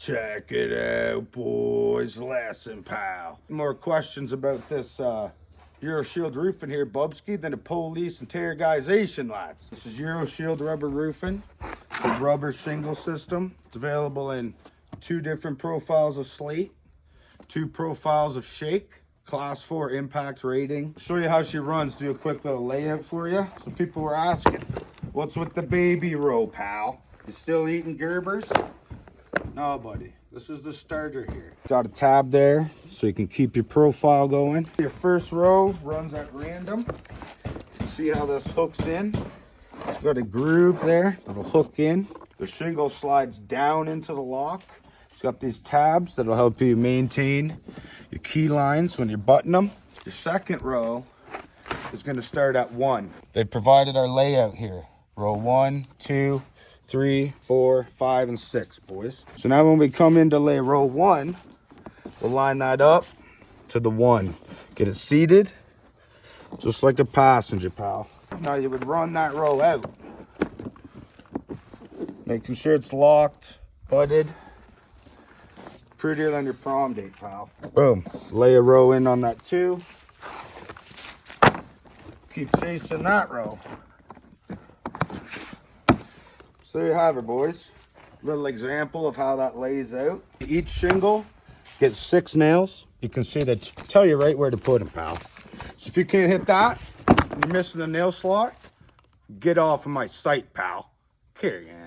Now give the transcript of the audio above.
Check it out, boys. Lesson, pal. More questions about this EuroShield roofing here, Bubski, than a police interrogation, lads. This is EuroShield rubber roofing. It's a rubber shingle system. It's available in 2 different profiles of slate, 2 profiles of shake, class 4 impact rating. I'll show you how she runs, do a quick little layout for you. So people were asking, what's with the baby row, pal? You still eating Gerbers? No, buddy. This is the starter here. Got a tab there so you can keep your profile going. Your first row runs at random. See how this hooks in? It's got a groove there that'll hook in. The shingle slides down into the lock. It's got these tabs that'll help you maintain your key lines when you button them. Your second row is going to start at 1. They provided our layout here. Row 1, 2, 3, 4, 5, and 6, boys. So now when we come in to lay row 1, we'll line that up to the 1. Get it seated, just like a passenger, pal. Now you would run that row out, making sure it's locked, butted. Prettier than your prom date, pal. Boom. Lay a row in on that 2. Keep chasing that row. So there you have it, boys. Little example of how that lays out. Each shingle gets 6 nails. You can see that tell you right where to put them, pal. So if you can't hit that, and you're missing the nail slot, get off of my site, pal. Carry on.